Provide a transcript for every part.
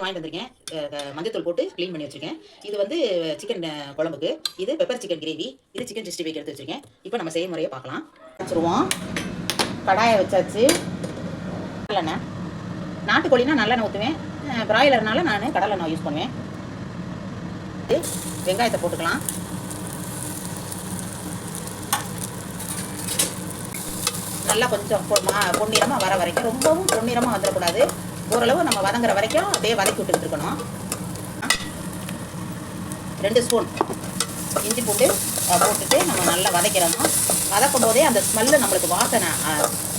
வாங்கிட்டு வந்திருக்கேன். மஞ்சத்தூள் போட்டு க்ளீன் பண்ணி வச்சிருக்கேன். இது வந்து சிக்கன் குழம்புக்கு, இது பெப்பர் சிக்கன் கிரேவி, இது சிக்கன் 65 எடுத்து வச்சிருக்கேன். இப்போ நம்ம செய்முறையை பார்க்கலாம். வச்சுருவோம். கடாயை வச்சாச்சு. நல்லெண்ணெய், நாட்டுக்கோழினா நல்லெண்ணெய் ஊற்றுவேன். பிராய்லர்னால நான் கடலெண்ணெய் யூஸ் பண்ணுவேன். வெங்காயத்தை போட்டுக்கலாம். நல்லா கொஞ்சம் பொன்னிறமாக வர வரைக்கும், ரொம்பவும் பொன்னிறமாக வந்துடக்கூடாது. ஓரளவு நம்ம வதங்குற வரைக்கும் அப்படியே வதக்கி விட்டுக்கிட்டு இருக்கணும். 2 ஸ்பூன் இஞ்சி பூண்டு போட்டுட்டு நம்ம நல்லா வதக்கிறணும். வதக்கும் போதே அந்த ஸ்மெல்லு நம்மளுக்கு வாசனை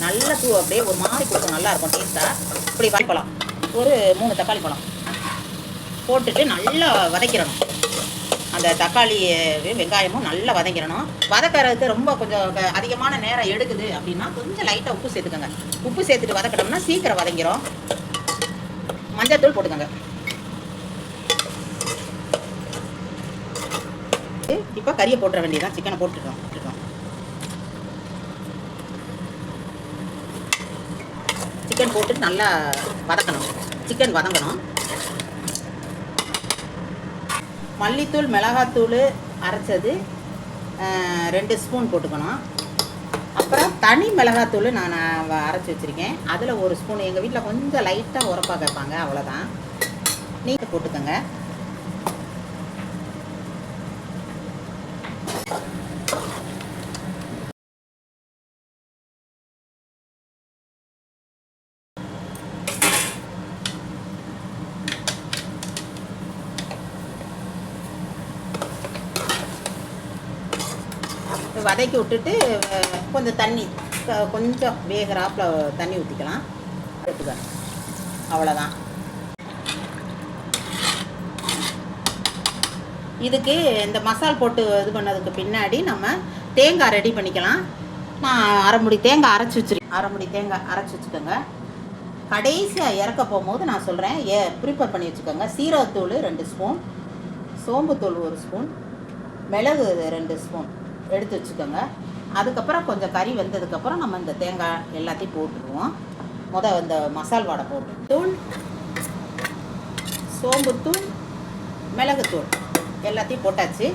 நல்லா அப்படியே ஒரு மாதிரி கொடுக்கும், நல்லாயிருக்கும் டேஸ்ட்டாக. இப்படி வாய்ப்பழம் ஒரு 3 தக்காளி பழம் போட்டுட்டு நல்லா வதக்கிடணும். அந்த தக்காளி வெங்காயமும் நல்லா வதங்கிடணும். வதக்கிறதுக்கு ரொம்ப கொஞ்சம் அதிகமான நேரம் எடுக்குது அப்படின்னா கொஞ்சம் லைட்டாக உப்பு சேர்த்துக்கோங்க. உப்பு சேர்த்துட்டு வதக்கிட்டோம்னா சீக்கிரம் வதங்கிடும். மஞ்சத்தூள் போட்டுக்கோங்க. இப்போ கறியை போட்டுற வேண்டியதான். சிக்கனை போட்டுட்டோம். சிக்கன் போட்டுட்டு நல்லா வதக்கணும். சிக்கன் வதங்கணும். மல்லித்தூள், மிளகாத்தூள் அரைச்சது 2 ஸ்பூன் போட்டுக்கணும். அப்புறம் தனி மிளகாத்தூள் நான் அரைச்சி வச்சுருக்கேன். அதில் 1 ஸ்பூன். எங்கள் வீட்டில் கொஞ்சம் லைட்டாக உரப்பாக கேட்பாங்க, அவ்வளோதான். நீங்கள் போட்டுக்கோங்க. வதக்கி விட்டுட்டு கொஞ்சம் தண்ணி, கொஞ்சம் வேகராப்பில் தண்ணி ஊற்றிக்கலாம். எடுத்துக்கலாம். அவ்வளோதான். இதுக்கு இந்த மசால் போட்டு இது பண்ணதுக்கு பின்னாடி நம்ம தேங்காய் ரெடி பண்ணிக்கலாம். நான் அரை முடி தேங்காய் அரைச்சி வச்சுக்கோங்க. கடைசியாக இறக்க போகும்போது நான் சொல்கிறேன், ப்ரிப்பேர் பண்ணி வச்சுக்கோங்க. சீரகத்தூள் 2 ஸ்பூன், சோம்புத்தூள் 1 ஸ்பூன், மிளகு 2 ஸ்பூன் எடுத்து வச்சுக்கோங்க. அதுக்கப்புறம் கொஞ்சம் கறி வெந்ததுக்கப்புறம் நம்ம இந்த தேங்காய் எல்லாத்தையும் போட்டுருவோம். இந்த மசால் வாடை போட்டு தூள், சோம்புத்தூள், மிளகுத்தூள் எல்லாத்தையும் போட்டாச்சு.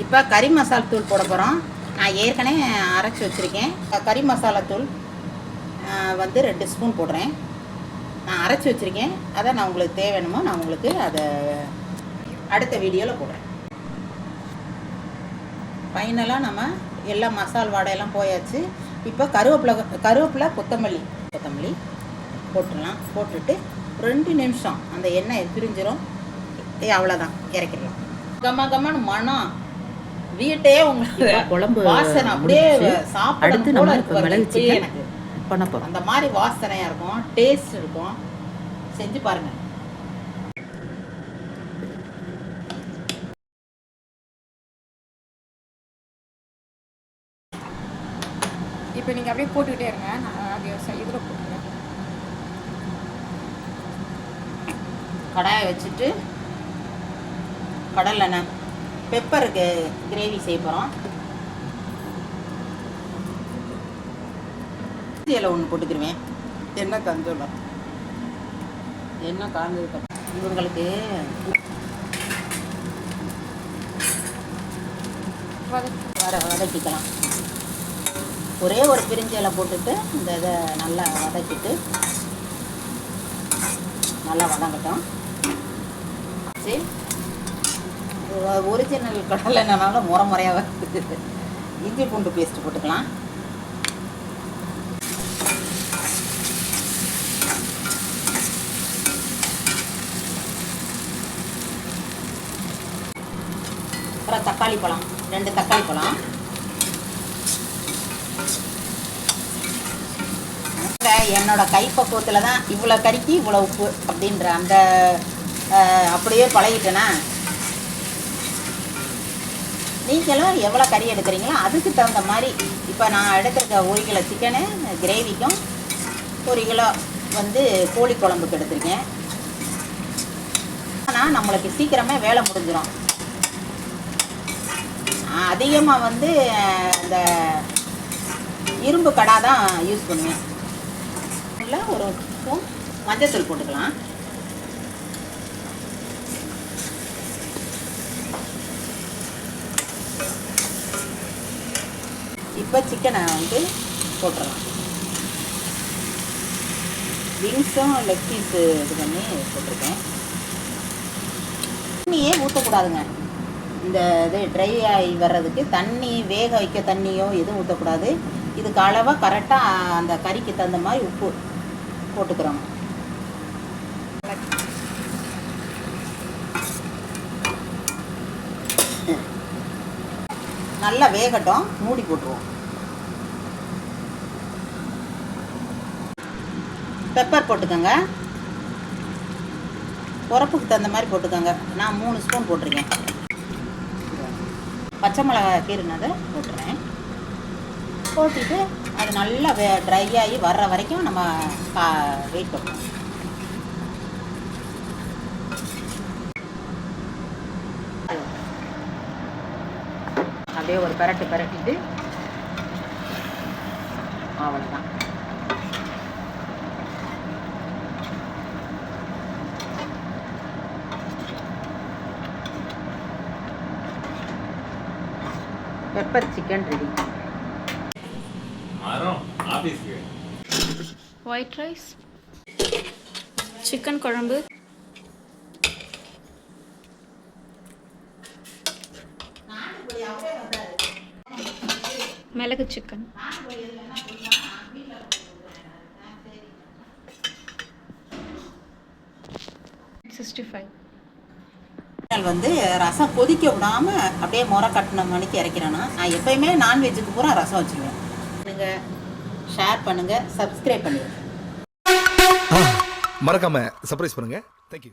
இப்போ கறி மசால் தூள் போட போகிறோம். நான் ஏற்கனவே அரைச்சி வச்சுருக்கேன். கறி மசாலா தூள் வந்து 2 ஸ்பூன் போடுறேன். நான் அரைச்சி வச்சுருக்கேன். அதை நான் உங்களுக்கு தேவைணுமோ நான் உங்களுக்கு அதை அடுத்த வீடியோவில் போடுறேன். ஃபைனலாக நம்ம எல்லாம் மசால் வாடையெல்லாம் போயாச்சு. இப்போ கருவேப்பிலை கொத்தமல்லி போட்டுடலாம். போட்டுட்டு 2 நிமிஷம் அந்த எண்ணெய் பிரிஞ்சிடும். அவ்வளோதான், இறக்கிடலாம். கம்மன்னு மனம் வீட்டே உங்களுக்கு குழம்பு வாசனை அப்படியே சாப்பிடுறது போல இருக்கு. எனக்கு அந்த மாதிரி வாசனையாக இருக்கும், டேஸ்ட் இருக்கும். செஞ்சு பாருங்கள். இப்போ நீங்கள் அப்படியே போட்டுக்கிட்டே இருங்க. நான் அப்படியே இதில் போட்டுக்கிறேன். கடாயை வச்சுட்டு கடலெண்ணெய், பெப்பருக்கு கிரேவி செய்ய போகிறோம். இதில் 1 போட்டுக்கிடுவேன். எண்ணெய் காஞ்சோம். எண்ணெய் காஞ்சதுக்கப்புறம் இவங்களுக்கு வதக்கிக்கலாம். ஒரே ஒரு பிரிஞ்சி இலை போட்டுட்டு இந்த இதை நல்லா வதக்கிட்டு நல்லா வதங்கட்டும். சரி, ஒரிஜினல் கடலெண்ணெய்னால முறையாக வருது. இஞ்சி பூண்டு பேஸ்ட்டு போட்டுக்கலாம். அப்புறம் தக்காளி பழம் 2 தக்காளி பழம். என்னோட கைப்பக்குவத்தில் தான் இவ்வளோ கறிக்கு இவ்வளோ உப்பு அப்படின்ற அந்த அப்படியே பழகிட்டேன்னா, நீங்களும் எவ்வளோ கறி எடுக்கிறீங்களோ அதுக்கு தகுந்த மாதிரி. இப்போ நான் எடுத்துருக்க 1 கிலோ சிக்கனு கிரேவிக்கும் 1 கிலோ வந்து கோழி குழம்புக்கு எடுத்திருக்கேன். ஆனால் நம்மளுக்கு சீக்கிரமே வேலை முடிஞ்சிடும். அதிகமாக வந்து இந்த இரும்பு கடா தான் யூஸ் பண்ணுவேன். இல்லை ஒரு ஸ்பூன் மஞ்சத்தூள் போட்டுக்கலாம். இப்போ சிக்கனை வந்து போட்டுடலாம். விங்ஸும் லெக் பீஸு இது பண்ணி போட்டிருக்கேன். தண்ணியே ஊற்றக்கூடாதுங்க. இந்த இது ட்ரை ஆகி வர்றதுக்கு தண்ணி வேக வைக்க தண்ணியோ எதுவும் ஊற்றக்கூடாது. இதுக்கு அளவாக கரெக்டாக அந்த கறிக்கு தகுந்த மாதிரி உப்பு போட்டுக்கிறோம். நல்லா வேகட்டும், மூடி போட்டுருவோம். பெப்பர் போட்டுக்கோங்க, உரப்புக்கு தகுந்த மாதிரி போட்டுக்கோங்க. நான் 3 ஸ்பூன் போட்டிருக்கேன். பச்சை மிளகாய் கீறுனதை போட்டுறேன். போட்டுட்டு அது நல்லா ட்ரை ஆகி வர்ற வரைக்கும் நம்ம வெயிட் பண்ணுவோம். அப்படியே ஒரு பரட்டிட்டு அவ்வளோதான். Pepper chicken ready. White rice, chicken குழம்பு, மிளகு சிக்கன், வந்து ரசம் கொதிக்க விடாம அப்படியே முறை கட்டின மணிக்கு இறக்கிறேன்னா, நான் எப்பயுமே நான்வெஜ்ஜுக்கு பூரா ரசம் வச்சுருவேன். நீங்கள் ஷேர் பண்ணுங்கள், சப்ஸ்கிரைப் பண்ணுங்கள், மறக்காம சர்ப்ரைஸ் பண்ணுங்க. தேங்க்யூ.